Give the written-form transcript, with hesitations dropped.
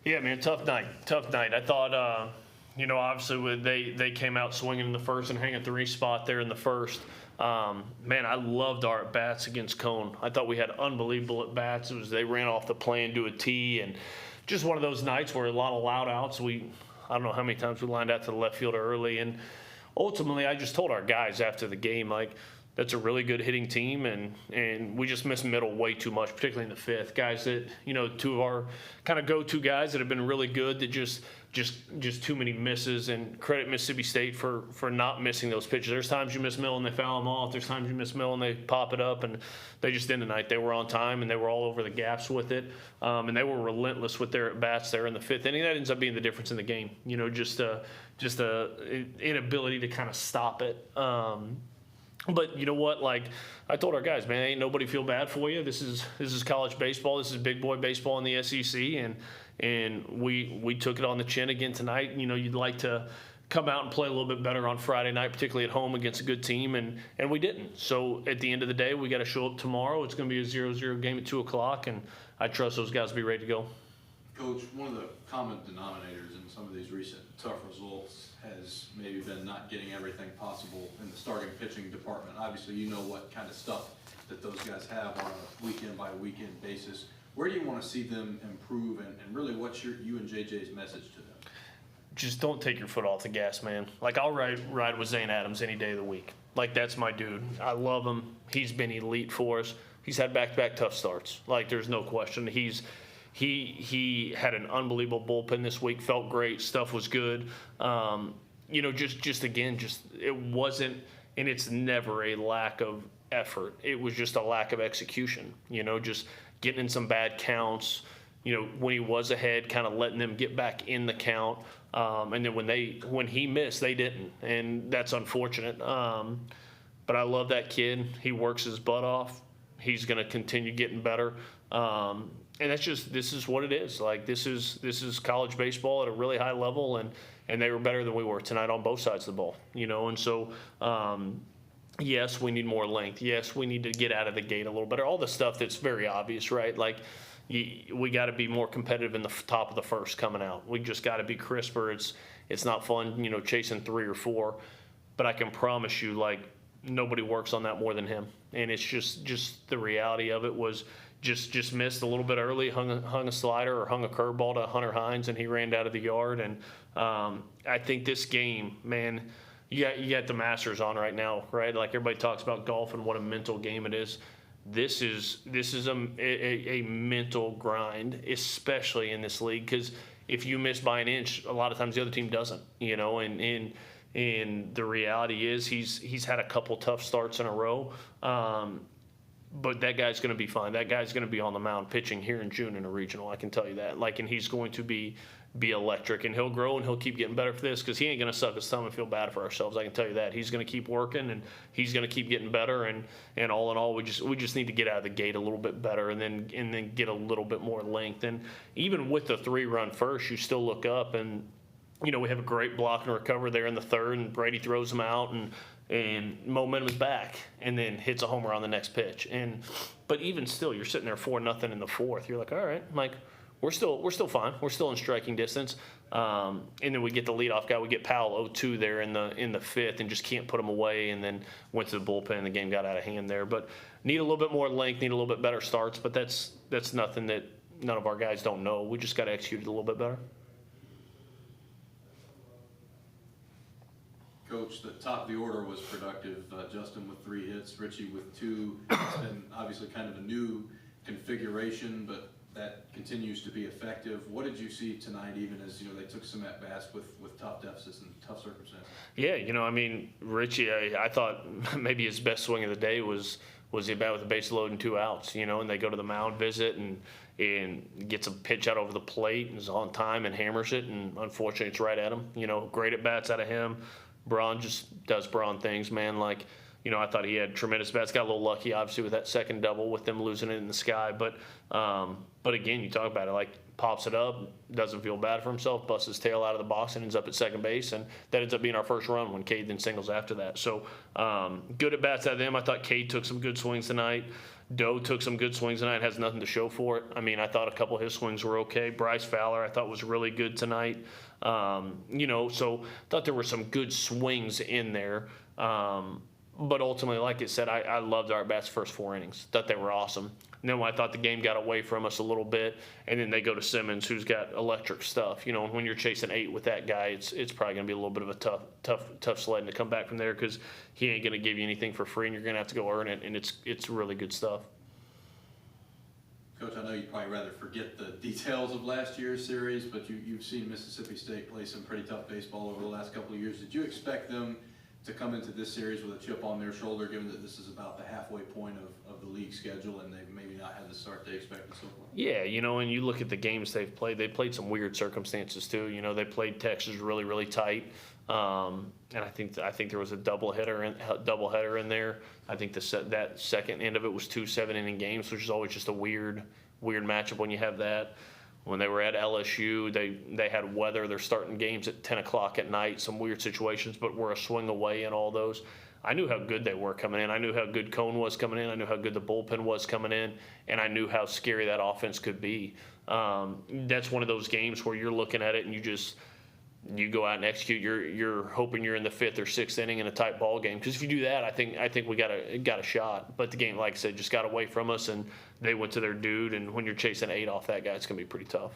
Yeah, man, tough night. Tough night. I thought, obviously they came out swinging in the first and hanging 3 spot there in the first. Man, I loved our at-bats against Cone. I thought we had unbelievable at-bats. They ran off the play and do a tee, and just one of those nights where a lot of loud outs. I don't know how many times we lined out to the left fielder early, and ultimately I just told our guys after the game, like, that's a really good hitting team, and we just missed middle way too much, particularly in the fifth. Guys that, two of our kind of go-to guys that have been really good that just too many misses, and credit Mississippi State for not missing those pitches. There's times you miss middle and they foul them off. There's times you miss middle and they pop it up, and they just didn't tonight. They were on time, and they were all over the gaps with it, and they were relentless with their at-bats there in the fifth inning. That ends up being the difference in the game, just a inability to kind of stop it. But you know what? Like I told our guys, man, ain't nobody feel bad for you. This is college baseball. This is big boy baseball in the SEC, and we took it on the chin again tonight. You'd like to come out and play a little bit better on Friday night, particularly at home against a good team, and we didn't. So at the end of the day, we got to show up tomorrow. It's going to be a 0-0 game at 2:00, and I trust those guys to be ready to go. Coach, one of the common denominators in some of these recent tough results has maybe been not getting everything possible in the starting pitching department. Obviously, you know what kind of stuff that those guys have on a weekend-by-weekend basis. Where do you want to see them improve, and really what's you and JJ's message to them? Just don't take your foot off the gas, man. Like, I'll ride with Zane Adams any day of the week. Like, that's my dude. I love him. He's been elite for us. He's had back-to-back tough starts. Like, there's no question. He had an unbelievable bullpen this week. Felt great. Stuff was good. Just it wasn't, and it's never a lack of effort. It was just a lack of execution. Just getting in some bad counts. When he was ahead, kind of letting them get back in the count. And then when he missed, they didn't, and that's unfortunate. But I love that kid. He works his butt off. He's going to continue getting better. And this is what it is. Like, this is college baseball at a really high level, and they were better than we were tonight on both sides of the ball. And so yes, we need more length. Yes, we need to get out of the gate a little better. All the stuff that's very obvious, right? Like, we got to be more competitive in the top of the first coming out. We just got to be crisper. It's not fun, chasing 3 or 4. But I can promise you, like, nobody works on that more than him. And it's just the reality of it was just missed a little bit early, hung a slider or hung a curveball to Hunter Hines, and he ran out of the yard. And I think this game, man, you got the Masters on right now, right? Like, everybody talks about golf and what a mental game it is. This is a mental grind, especially in this league, because if you miss by an inch, a lot of times the other team doesn't, and the reality is he's had a couple tough starts in a row, but that guy's going to be fine. That guy's going to be on the mound pitching here in June in a regional, I can tell you that. Like, and he's going to be electric, and he'll grow, and he'll keep getting better for this, because he ain't going to suck his thumb and feel bad for ourselves. I can tell you that. He's going to keep working, and he's going to keep getting better, and all in all, we just need to get out of the gate a little bit better, and then get a little bit more length. And even with the 3-run first, you still look up, and we have a great block and recover there in the third, and Brady throws him out, and momentum is back, and then hits a homer on the next pitch. But even still, you're sitting there 4-0 in the fourth. You're like, all right, Mike. We're still fine. We're still in striking distance, and then we get the leadoff guy. We get Powell 0-2 there in the fifth, and just can't put him away. And then went to the bullpen, and the game got out of hand there. But need a little bit more length, need a little bit better starts. But that's nothing that none of our guys don't know. We just got to execute it a little bit better. Coach, the top of the order was productive. Justin with 3 hits, Richie with 2. It's been obviously kind of a new configuration, but that continues to be effective. What did you see tonight, even as they took some at bats with top deficits and tough circumstances? Yeah, Richie, I thought maybe his best swing of the day was the bat with a base load and 2 outs. And they go to the mound visit and gets a pitch out over the plate and is on time and hammers it, and unfortunately it's right at him. Great at bats out of him. Braun just does Braun things, man. Like, I thought he had tremendous bats. Got a little lucky, obviously, with that second double with them losing it in the sky. But again, you talk about it, like, pops it up, doesn't feel bad for himself, busts his tail out of the box and ends up at second base. And that ends up being our first run when Cade then singles after that. So good at bats out of them. I thought Cade took some good swings tonight. Doe took some good swings tonight, has nothing to show for it. I mean, I thought a couple of his swings were okay. Bryce Fowler, I thought, was really good tonight. So thought there were some good swings in there. But ultimately, like I said, I loved our bats first 4 innings. Thought they were awesome. And then when I thought the game got away from us a little bit, and then they go to Simmons, who's got electric stuff. And when you're chasing 8 with that guy, it's probably going to be a little bit of a tough sledding to come back from there because he ain't going to give you anything for free, and you're going to have to go earn it. And it's really good stuff. Coach, I know you'd probably rather forget the details of last year's series, but you've seen Mississippi State play some pretty tough baseball over the last couple of years. Did you expect them to come into this series with a chip on their shoulder, given that this is about the halfway point of the league schedule and they've maybe not had the start they expected so far? Yeah, and you look at the games they've played some weird circumstances too. They played Texas really, really tight. And I think there was a doubleheader in there. I think that second end of it was 2 7-inning games, which is always just a weird matchup when you have that. When they were at LSU, they had weather. They're starting games at 10 o'clock at night, some weird situations, but we're a swing away in all those. I knew how good they were coming in. I knew how good Cone was coming in. I knew how good the bullpen was coming in, and I knew how scary that offense could be. That's one of those games where you're looking at it and you go out and execute. You're hoping you're in the 5th or 6th inning in a tight ball game. Because if you do that, I think we got a shot. But the game, like I said, just got away from us, and they went to their dude. And when you're chasing 8 off that guy, it's going to be pretty tough.